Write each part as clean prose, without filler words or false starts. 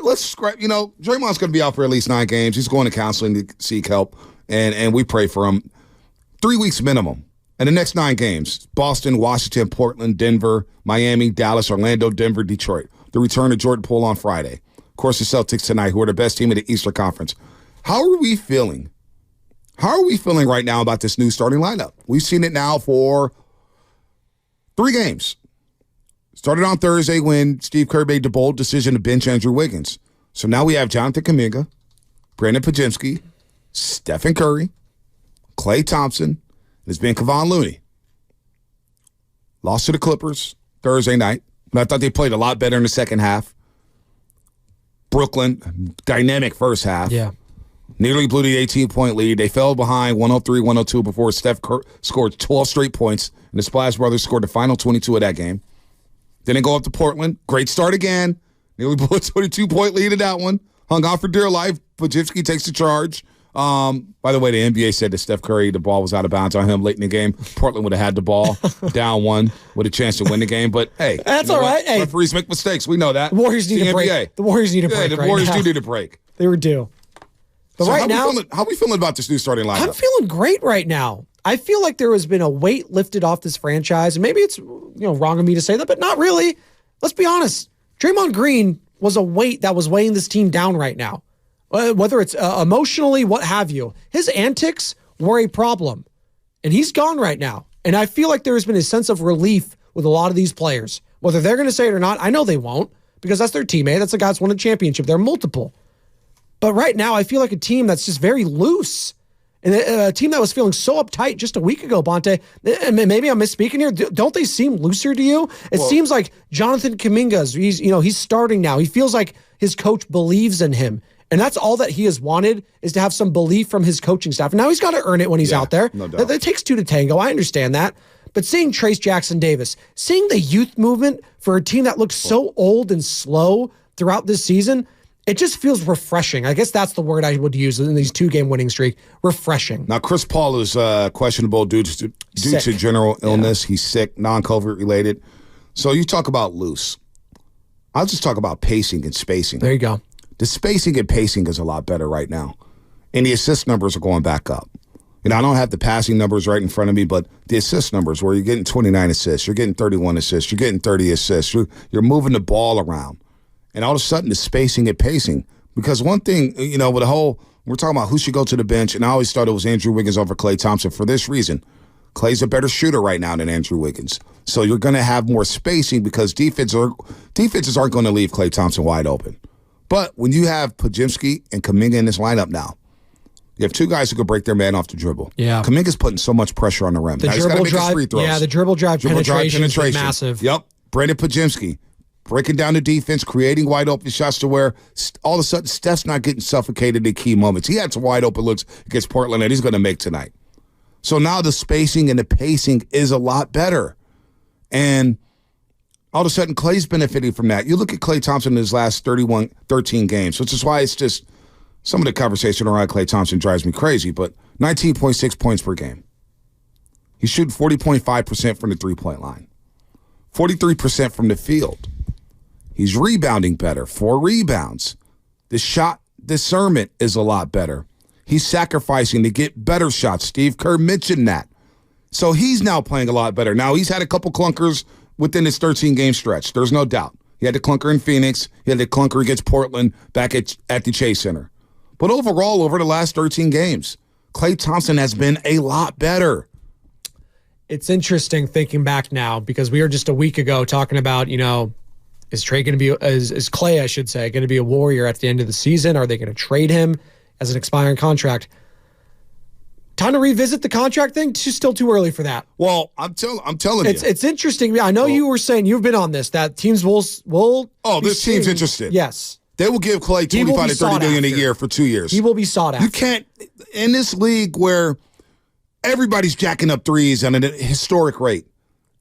let's scrap. Draymond's going to be out for at least 9 games. He's going to counseling to seek help, and we pray for him. 3 weeks minimum. And the next 9 games: Boston, Washington, Portland, Denver, Miami, Dallas, Orlando, Denver, Detroit. The return of Jordan Poole on Friday. Of course, the Celtics tonight, who are the best team in the Eastern Conference. How are we feeling? How are we feeling right now about this new starting lineup? We've seen it now for 3 games. Started on Thursday when Steve Kerr made the bold decision to bench Andrew Wiggins. So now we have Jonathan Kuminga, Brandon Podziemski, Stephen Curry, Klay Thompson, and it's been Kevon Looney. Lost to the Clippers Thursday night, but I thought they played a lot better in the second half. Brooklyn, dynamic first half. Yeah. Nearly blew the 18-point lead. They fell behind 103-102 before Steph scored 12 straight points, and the Splash Brothers scored the final 22 of that game. Then they go up to Portland. Great start again. Nearly blew a 22-point lead in that one. Hung on for dear life. Podziemski takes the charge. By the way, the NBA said that Steph Curry, the ball was out of bounds on him late in the game. Portland would have had the ball down 1 with a chance to win the game. But, hey. That's all right. Hey, referees make mistakes. We know that. The Warriors need a break. The Warriors need a break. The Warriors do need a break. They were due. But so right now, how are we feeling about this new starting lineup? I'm feeling great right now. I feel like there has been a weight lifted off this franchise. And maybe it's wrong of me to say that, but not really. Let's be honest. Draymond Green was a weight that was weighing this team down right now. Whether it's emotionally, what have you. His antics were a problem. And he's gone right now. And I feel like there has been a sense of relief with a lot of these players. Whether they're going to say it or not, I know they won't, because that's their teammate. That's a guy that's won a championship. They're multiple. But right now, I feel like a team that's just very loose. And a team that was feeling so uptight just a week ago, Bonte, maybe I'm misspeaking here. Don't they seem looser to you? It seems like Jonathan Kuminga's, he's starting now. He feels like his coach believes in him. And that's all that he has wanted, is to have some belief from his coaching staff. And now he's got to earn it when he's out there. No doubt. It takes 2 to tango. I understand that. But seeing Trace Jackson-Davis, seeing the youth movement for a team that looks so old and slow throughout this season, it just feels refreshing. I guess that's the word I would use in these 2-game winning streak. Refreshing. Now, Chris Paul is questionable due to general illness. Yeah. He's sick, non-COVID related. So you talk about loose. I'll just talk about pacing and spacing. There you go. The spacing and pacing is a lot better right now. And the assist numbers are going back up. I don't have the passing numbers right in front of me, but the assist numbers, where you're getting 29 assists, you're getting 31 assists, you're getting 30 assists, you're moving the ball around. And all of a sudden, the spacing and pacing. Because one thing, with the whole, we're talking about who should go to the bench, and I always thought it was Andrew Wiggins over Klay Thompson for this reason. Klay's a better shooter right now than Andrew Wiggins. So you're going to have more spacing because defenses aren't going to leave Klay Thompson wide open. But when you have Podziemski and Kuminga in this lineup now, you have 2 guys who can break their man off the dribble. Yeah. Kuminga's putting so much pressure on the rim. The dribble drive, free throws. Yeah, the dribble drive penetration is massive. Yep. Brandon Podziemski breaking down the defense, creating wide open shots to where all of a sudden Steph's not getting suffocated in key moments. He had some wide open looks against Portland that he's going to make tonight. So now the spacing and the pacing is a lot better. And all of a sudden, Klay's benefiting from that. You look at Klay Thompson in his last 13 games, which is why it's just some of the conversation around Klay Thompson drives me crazy, but 19.6 points per game. He's shooting 40.5% from the three-point line, 43% from the field. He's rebounding better, 4 rebounds. The shot discernment is a lot better. He's sacrificing to get better shots. Steve Kerr mentioned that. So he's now playing a lot better. Now, he's had a couple clunkers within his 13-game stretch. There's no doubt. He had the clunker in Phoenix. He had the clunker against Portland back at the Chase Center. But overall, over the last 13 games, Klay Thompson has been a lot better. It's interesting thinking back now, because we were just a week ago talking about, is Klay going to be a Warrior at the end of the season? Are they going to trade him as an expiring contract? Time to revisit the contract thing? Still too early for that. Well, I'm telling you. It's interesting. I know you were saying, you've been on this, that teams will this team's interested. Yes. They will give Klay $25 to $30 million a year for 2 years. He will be sought after. You can't, in this league where everybody's jacking up threes at a historic rate,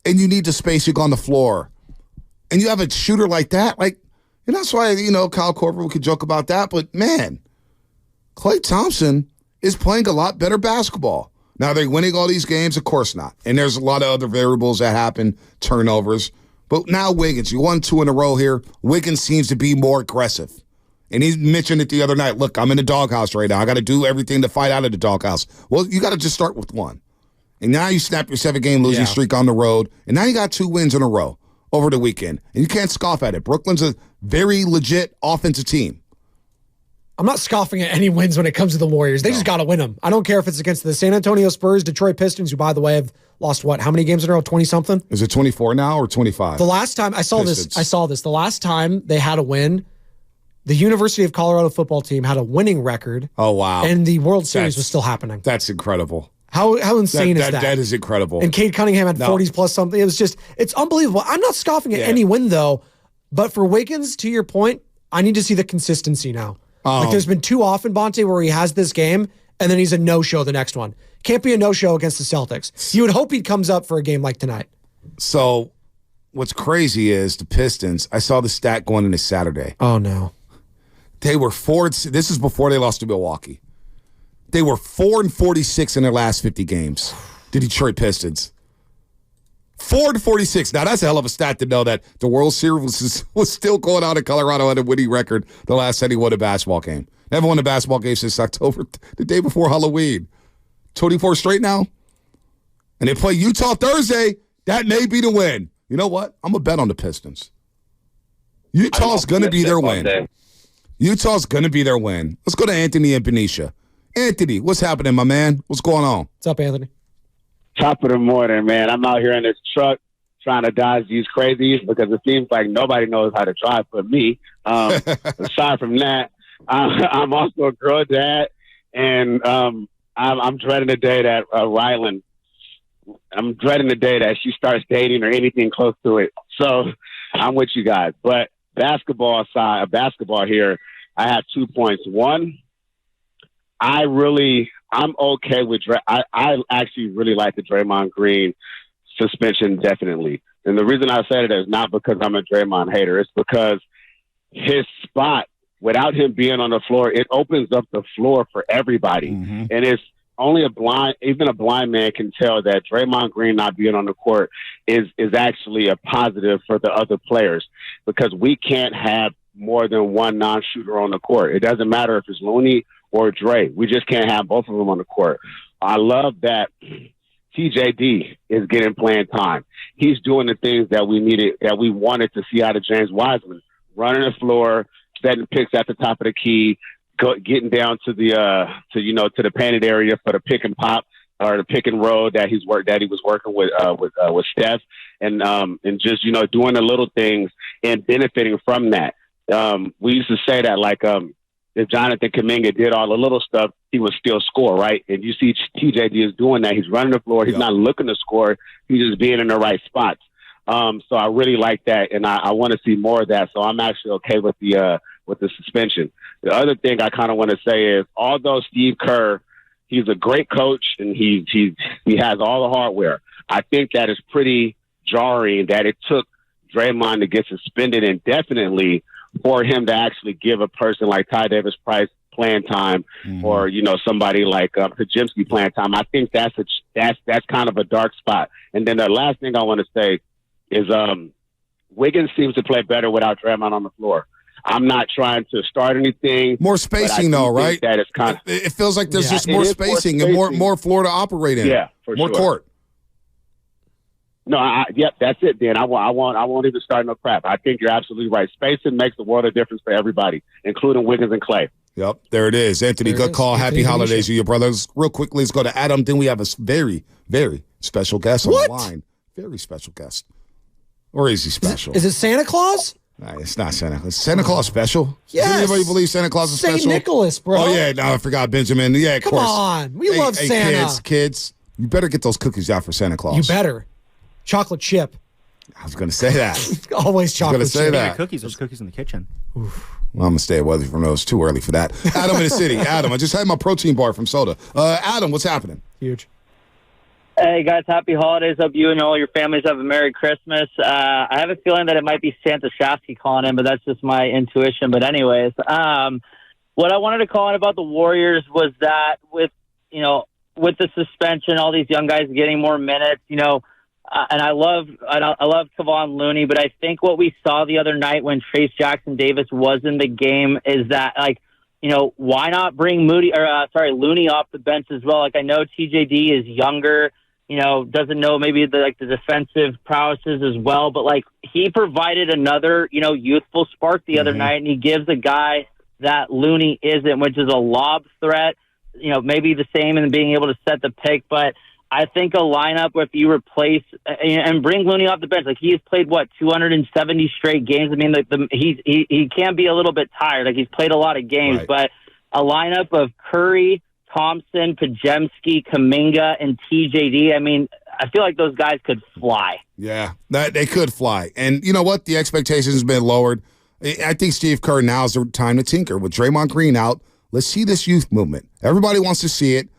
and you need the spacing on the floor, and you have a shooter like that, and that's why, Kyle Korver could joke about that, but man, Klay Thompson is playing a lot better basketball. Now, are they winning all these games? Of course not. And there's a lot of other variables that happen, turnovers. But now Wiggins, you won 2 in a row here. Wiggins seems to be more aggressive. And he mentioned it the other night. Look, I'm in the doghouse right now. I got to do everything to fight out of the doghouse. Well, you got to just start with one. And now you snap your 7-game losing streak on the road. And now you got 2 wins in a row over the weekend. And you can't scoff at it. Brooklyn's a very legit offensive team. I'm not scoffing at any wins when it comes to the Warriors. They just got to win them. I don't care if it's against the San Antonio Spurs, Detroit Pistons, who, by the way, have lost how many games in a row? 20-something? Is it 24 now or 25? The last time I saw this. The last time they had a win, the University of Colorado football team had a winning record. Oh, wow. And the World Series was still happening. That's incredible. How insane is that? That is incredible. And Cade Cunningham had 40s plus something. It's unbelievable. I'm not scoffing at any win, though. But for Wiggins, to your point, I need to see the consistency now. There's been too often, Bonte, where he has this game, and then he's a no-show the next one. Can't be a no-show against the Celtics. You would hope he comes up for a game like tonight. So what's crazy is the Pistons, I saw the stat going into Saturday. Oh, no. They were this is before they lost to Milwaukee. They were 4-46 in their last 50 games. The Detroit Pistons. 4-46. Now, that's a hell of a stat to know that the World Series was still going on in Colorado at a winning record the last time he won a basketball game. They haven't won a basketball game since October, the day before Halloween. 24 straight now. And they play Utah Thursday. That may be the win. You know what? I'm going to bet on the Pistons. Utah's going to be their win. Utah's going to be their win. Let's go to Anthony and Benicia. Anthony, what's happening, my man? What's going on? What's up, Anthony? Top of the morning, man. I'm out here in this truck trying to dodge these crazies because it seems like nobody knows how to drive but me. Aside from that, I'm also a girl dad, and I'm dreading the day that Rylan, I'm dreading the day that she starts dating or anything close to it. So I'm with you guys. But basketball here, I have 2 points. One, I'm okay with I actually really like the Draymond Green suspension, definitely. And the reason I say it is not because I'm a Draymond hater. It's because his spot, without him being on the floor, it opens up the floor for everybody. Mm-hmm. And it's only even a blind man can tell that Draymond Green not being on the court is actually a positive for the other players, because we can't have more than one non-shooter on the court. It doesn't matter if it's Looney or Dre. We just can't have both of them on the court. I love that TJD is getting playing time. He's doing the things that we wanted to see out of James Wiseman, running the floor, setting picks at the top of the key, getting down to the painted area for the pick and pop or the pick and roll that he was working with Steph, and just doing the little things and benefiting from that. We used to say that if Jonathan Kuminga did all the little stuff, he would still score, right? And you see TJD is doing that. He's running the floor. He's not looking to score. He's just being in the right spots. So I really like that, and I want to see more of that. So I'm actually okay with the suspension. The other thing I kind of want to say is, although Steve Kerr, he's a great coach and he has all the hardware, I think that is pretty jarring that it took Draymond to get suspended indefinitely for him to actually give a person like Ty Davis Price playing time, or somebody like Pajimski playing time. I think that's kind of a dark spot. And then the last thing I want to say is Wiggins seems to play better without Draymond on the floor. I'm not trying to start anything. More spacing, though, right? That it's kind of, it feels like there's just more spacing and more floor to operate in. Yeah, for more sure. Court. No, yep, that's it, Dan. I won't even start no crap. I think you're absolutely right. Spacing makes a world of difference for everybody, including Wiggins and Clay. Yep, there it is. Anthony, good call. Happy holidays to you, brothers. Real quickly, let's go to Adam. Then we have a very, very special guest on the line. Very special guest. Or is he special? Is it Santa Claus? Nah, it's not Santa Claus. Santa Claus special? Yes. Does anybody believe Santa Claus is special? St. Nicholas, bro. Oh, yeah. No, I forgot Benjamin. Yeah, of course. Come on. We love Santa. Kids, you better get those cookies out for Santa Claus. You better. Chocolate chip. I was going to say that. Always chocolate chip. Say that. Cookies. There's cookies in the kitchen. Oof. Well, I'm going to stay away from those. Too early for that. Adam in the city. Adam, I just had my protein bar from soda. Adam, what's happening? Huge. Hey, guys, happy holidays. Hope you and all your families have a Merry Christmas. I have a feeling that it might be Santa Shafsky calling in, but that's just my intuition. But anyways, what I wanted to call in about the Warriors was that with the suspension, all these young guys getting more minutes, and I love Kevon Looney, but I think what we saw the other night when Trace Jackson Davis was in the game is that, like, you know, why not bring Looney off the bench as well? Like, I know TJD is younger, you know, doesn't know maybe the defensive prowesses as well, but like he provided another, you know, youthful spark the other night, and he gives a guy that Looney isn't, which is a lob threat, you know, maybe the same in being able to set the pick, but I think a lineup where if you replace and bring Looney off the bench, like he's played 270 straight games. I mean, he can be a little bit tired. Like he's played a lot of games, right. But a lineup of Curry, Thompson, Pajemski, Kuminga, and TJD. I mean, I feel like those guys could fly. Yeah, they could fly. And you know what? The expectations has been lowered. I think Steve Kerr, now's the time to tinker. With Draymond Green out, let's see this youth movement. Everybody wants to see it.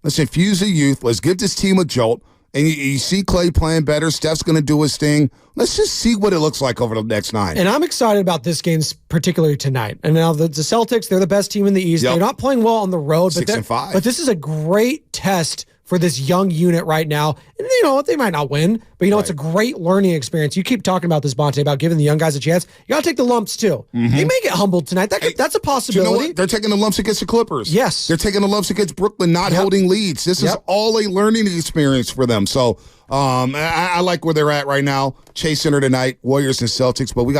Let's infuse the youth. Let's give this team a jolt. And you see Clay playing better. Steph's going to do his thing. Let's just see what it looks like over the next 9. And I'm excited about this game, particularly tonight. And now the Celtics, they're the best team in the East. Yep. They're not playing well on the road, 6-5. But this is a great test for this young unit right now. And, you know, they might not win, but, you know, It's a great learning experience. You keep talking about this, Bonte, about giving the young guys a chance. You got to take the lumps, too. They may get humbled tonight. That's a possibility. You know what? They're taking the lumps against the Clippers. Yes. They're taking the lumps against Brooklyn, not holding leads. This is all a learning experience for them. So I like where they're at right now. Chase Center tonight, Warriors and Celtics, but we got